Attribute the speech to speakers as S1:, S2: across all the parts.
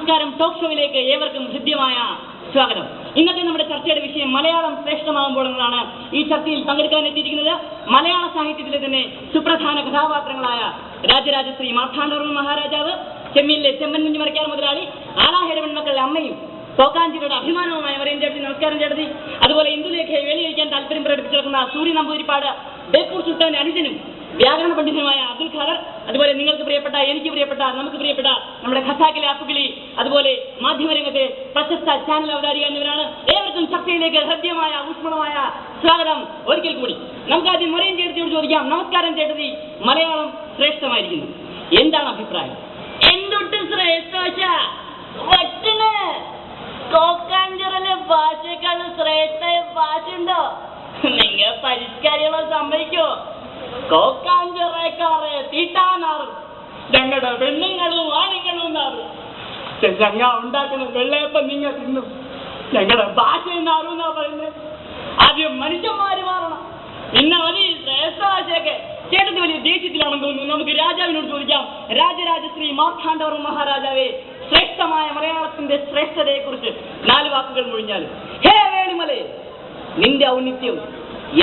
S1: നമസ്കാരം. ടോക്ക് ഷോയിലേക്ക് ഏവർക്കും ഹൃദ്യമായ സ്വാഗതം. ഇന്നത്തെ നമ്മുടെ ചർച്ചയുടെ വിഷയം മലയാളം ശ്രേഷ്ഠമാകുമ്പോൾ എന്നതാണ്. ഈ ചർച്ചയിൽ പങ്കെടുക്കാൻ എത്തിയിരിക്കുന്നത് മലയാള സാഹിത്യത്തിലെ തന്നെ സുപ്രധാന കഥാപാത്രങ്ങളായ രാജരാജശ്രീ മാർത്താണ്ഡവർമ്മ മഹാരാജാവ്, ചെമ്മീനിലെ ചെമ്മൻ കുഞ്ഞു മരക്കാർ മുതലാളി, ആലാഹര പെൺമക്കളുടെ അമ്മയും തോക്കാഞ്ചിയുടെ അഭിമാനവുമായ മറിയം ചേട്ടത്തി. നമസ്കാരം ചേട്ടത്തി. അതുപോലെ ഇന്ദുലേഖയെ വേലിയഴിക്കാൻ താല്പര്യം പ്രകടിപ്പിച്ചിരിക്കുന്ന സൂര്യ നമ്പൂതിരിപ്പാട്, ബേപ്പൂർ സുൽത്താൻ അനുജനും വ്യാകരണ പണ്ഡിതനുമായ അബ്ദുൽ ഖാദർ, അതുപോലെ നിങ്ങൾക്ക് പ്രിയപ്പെട്ട, എനിക്ക് പ്രിയപ്പെട്ട, നമുക്ക് പ്രിയപ്പെട്ട നമ്മുടെ ഖസാക്കിലെ അപ്പുകിളി, അതുപോലെ മാധ്യമരംഗത്തെ പ്രശസ്ത ചാനൽ അവതാരിക എന്നിവരാണ്. ഏവർക്കും ചർച്ചയിലേക്ക് ഹൃദ്യമായ ഊഷ്മളമായ സ്വാഗതം ഒരിക്കൽ കൂടി. നമുക്കാദ്യം മറിയം ചേട്ടത്തിയോട് ചോദിക്കാം. നമസ്കാരം ചേട്ടത്തി. മലയാളം ശ്രേഷ്ഠമായിരിക്കുന്നു, എന്താണ് അഭിപ്രായം?
S2: എന്തൊട്ട് ശ്രേഷ്ഠ? കോക്കാഞ്ചിറലെ ഭാഷയെക്കാളും ശ്രേഷ്ഠ ഭാഷയുണ്ടോ? നിങ്ങൾ പരിഷ്കാരികളെ സമ്മതിക്കോ? കോക്കാഞ്ചിറക്കാരെ തീട്ടാനാറ്
S1: ഞങ്ങളുടെ പെണ്ണുങ്ങളും ആണുങ്ങളും ഞങ്ങ ഉണ്ടാക്കുന്ന വെള്ളയപ്പം നിങ്ങൾ തിന്നും, ഞങ്ങളുടെ ഭാഷ എന്നാറുന്നാ പറയുന്നത്. ആദ്യം മനുഷ്യന്മാര് മാറണം, പിന്നെ മതി ശ്രേഷ്ഠ ഭാഷയൊക്കെ. ചേട്ടത്തി വലിയ ദേഷ്യത്തിലാണെന്ന് തോന്നുന്നു. നമുക്ക് രാജാവിനോട് ചോദിക്കാം. രാജരാജശ്രീ മാർത്താണ്ഡവർമ്മ മഹാരാജാവേ, ശ്രേഷ്ഠമായ മലയാളത്തിന്റെ ശ്രേഷ്ഠതയെ കുറിച്ച് 4 വാക്കുകൾ മൊഴിഞ്ഞാലും. ഹേ വേളിമലേ, നിന്റെ ഔന്നിത്യം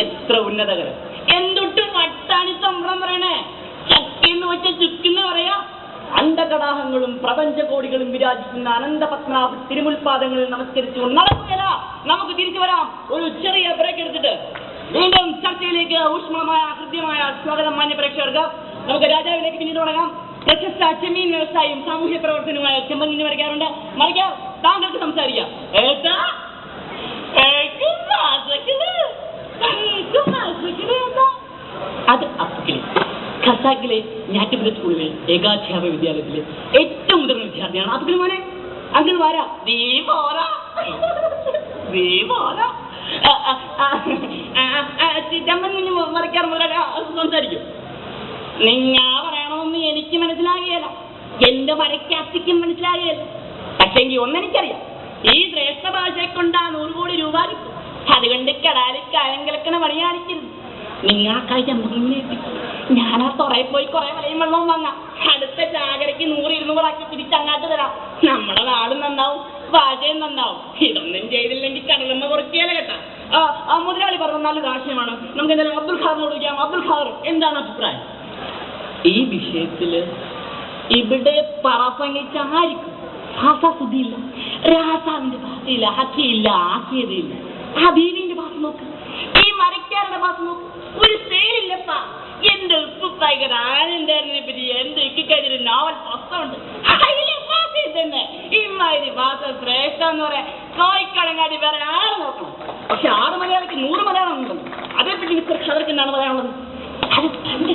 S1: എത്ര ഉന്നതകരം!
S2: എന്തൊട്ട് വട്ടാണി സംഭ്രം പറയണേ? ചക്കെന്ന് വെച്ച ചുക്കെന്ന് പറയാ.
S1: അണ്ടകടാഹങ്ങളും പ്രപഞ്ചകോടികളും വിരാജിക്കുന്ന അനന്തപത്മനാഭ തിരുമുൽപാദങ്ങളിൽ നമസ്കരിച്ചുകൊണ്ട് നടക്കുകയല്ല. നമുക്ക് തിരിച്ചു വരാം, ഒരു ചെറിയ ബ്രേക്ക് എടുത്തിട്ട് വീണ്ടും ചർച്ചയിലേക്ക് ഊഷ്മളമായ ഹൃദ്യമായ സ്വാഗതം. മാന്യ പ്രേക്ഷകർക്ക് നമുക്ക് രാജാവിലേക്ക് പിന്നീട് തുടങ്ങാം. പ്രശസ്ത ചെമ്മീൻ വ്യവസായിയും സാമൂഹ്യ പ്രവർത്തനവുമായ ചെമ്മൻ കുഞ്ഞു മരക്കാറുണ്ട്. മരക്കാർ, താങ്കൾക്ക് സംസാരിക്കാം. അത് അപ്പുകിളി, ഖസാക്കിലെ ഞാറ്റുപുര സ്കൂളിലെ ഏകാധ്യാപക വിദ്യാലയത്തിലെ ഏറ്റവും മുതിർന്ന വിദ്യാർത്ഥിയാണ് അപ്പുകിളി. മോനെ, അങ്കിൾ വാരാ. ചെമ്മൻ കുഞ്ഞു മരക്കാർ മുതലാളി സംസാരിക്കും.
S2: നിങ്ങ പറയണമെന്ന് എനിക്ക് മനസ്സിലാകുകയല്ല, എന്റെ മരക്കാത്തിക്കും മനസ്സിലാകുകയല്ല.
S1: പക്ഷെങ്കിൽ ഒന്നെനിക്കറിയാം,
S2: ഈ ശ്രേഷ്ഠ ഭാഷയെ കൊണ്ടാ 100 കോടി രൂപ കിട്ടും. അതുകൊണ്ട് കടാലിൽ കായം കിളക്കണ പണി കാണിക്കരുത്. നിങ്ങാക്കായി ചെമ്പങ്ങനെ ഞാനാ തുറയിൽ പോയി കുറെ വലയും വെള്ളവും വാങ്ങാം. അടുത്ത ചാകരയ്ക്ക് 100-200 ആക്കി തിരിച്ചങ്ങാട്ട് തരാം. നമ്മുടെ നാടും നന്നാവും, ഭാഷയും നന്നാവും. ഇതൊന്നും ചെയ്തില്ലെങ്കിൽ കടലമ്മ കുറയ്ക്കുകയല്ല കേട്ടാ.
S1: മുതലാളി പറഞ്ഞ നല്ലൊരു ആശയമാണ്. നമുക്ക് എന്തായാലും അബ്ദുൽ ഖാദറിനോട് ചോദിക്കാം. അബ്ദുൽ ഖാദർ, എന്താണ് അഭിപ്രായം
S2: ഈ വിഷയത്തില്? ഇവിടെ പ്രസംഗിച്ച ആർക്കും ഭാഷാശുദ്ധിയില്ല, രാസാവിന്റെ ഭാഷയില്ല, ഹക്കിയില്ല, ആക്കിയതില്ല. ആ ബീവിന്റെ ഭാഷ നോക്ക്, ഈ മരക്കാരുടെ ഭാഷ നോക്ക്, ഒരു പേരില്ലപ്പാ. എന്റെ ഉപ്പുപ്പായിക്കട ആനന്ദാരനെ പറ്റി എന്റെ ഇക്കൊരു നോവൽ പുസ്തകമുണ്ട്. അതിലെ ഭാഷ തന്നെ ഇമാതിരി ഭാഷ ശ്രേഷ്ഠ എന്ന് പറയാൻ കോഴിക്കടങ്ങാടി വേറെ ആള് നോക്കണം.
S1: പക്ഷെ 6 മലയാളിക്ക് 100 മലയാളം ഉണ്ടല്ലോ. അതേപ്പറ്റി മിസ്റ്റർ ഖാദർക്ക് എന്താണ് പറയാനുള്ളത്?
S2: അത് പണ്ട്,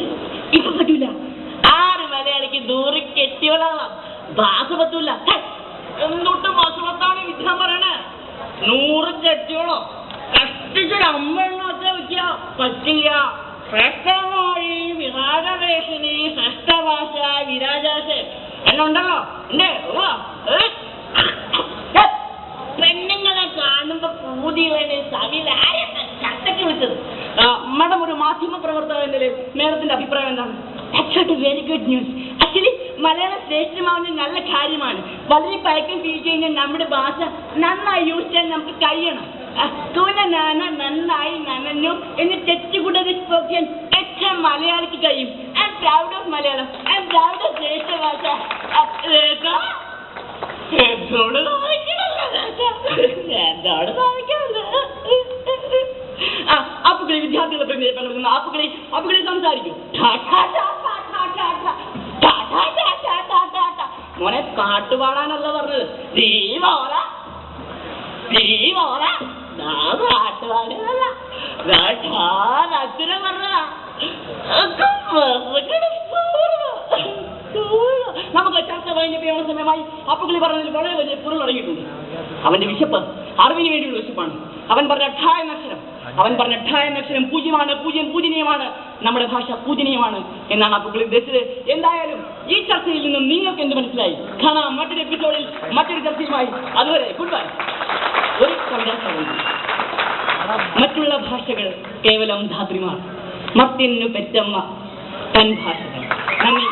S2: ഇപ്പൊ പറ്റൂല. 6 മലയാളിക്ക് 100 കെട്ടിയോളാം, ഭാഷ പറ്റൂല.
S1: എന്തൊട്ട് മസുളത്താണ് വിദ്യാൻ പറയണേ? 100 കെട്ടിയോളോ? കഷ്ടിച്ചൊരു 50 വെച്ചാ വിദ്യ പറ്റില്ല. ശ്രേഷ്ഠമായി വിരാജവേഷനി, ശ്രേഷ്ഠഭാഷ, വിരാജാശ എന്നുണ്ടല്ലോ.
S2: പെണ്ണുങ്ങളെ കാണുമ്പോ പൂതികളെ സവിലാരെ ചട്ടക്ക് വിട്ടത്.
S1: മാഡം, ഒരു മാധ്യമ പ്രവർത്തകന്റെ മേഡത്തിന്റെ അഭിപ്രായം എന്താണ്?
S2: Very good news. Actually Malayalam ശ്രേഷ്ഠമാവുന്ന നല്ല കാര്യമാണ്. വളരെ പഴക്കം ഫീൽ കഴിഞ്ഞാൽ നമ്മുടെ ഭാഷ നന്നായി യൂസ് ചെയ്യാൻ നമുക്ക് കഴിയണം. നന്നായി നനഞ്ഞു എന്ന് തെറ്റുകൂടാതെ സ്പോക്കൻ എത്ര മലയാളിക്ക് കഴിയും. I am proud of Malayalam. I am proud of ശ്രേഷ്ഠ ഭാഷ.
S1: എന്നോട് അപ്പുകിളി വിദ്യാർത്ഥികളെ പങ്കെടുക്കുന്ന അപ്പുകിളി സംസാരിക്കും. മോനെ, പാട്ടുപാടാനല്ല പറഞ്ഞത്.
S2: അച്ഛനെ പറഞ്ഞതാ.
S1: നമുക്ക് ചർച്ച കഴിഞ്ഞ സമയമായി. അപ്പുകിളി പറഞ്ഞതിൽ വളരെ വലിയ പൊരുൾ അടങ്ങിയിട്ടുണ്ട്. അവന്റെ വിശപ്പ് അറിവിന് വേണ്ടിയുള്ള വിശപ്പാണ്. അവൻ പറഞ്ഞ ഠ എന്ന അക്ഷരം പൂജ്യമാണ്, പൂജ്യം പൂജനീയമാണ്, നമ്മുടെ ഭാഷ പൂജനീയമാണ് എന്നാണ് അപ്പുകിളി ഉദ്ദേശിച്ചത്. എന്തായാലും ഈ ചർച്ചയിൽ നിന്നും നിങ്ങൾക്ക് എന്ത് മനസ്സിലായി? കാണാം മറ്റൊരു എപ്പിസോഡിൽ മറ്റൊരു ചർച്ചയുമായി. അതുവരെ ഗുഡ് ബൈ. ഒരു കവിതാ സൗകര്യം. മറ്റുള്ള ഭാഷകൾ കേവലം ധാത്രിമാർ, മർത്യനു പെറ്റമ്മ തൻ ഭാഷകൾ. നന്ദി.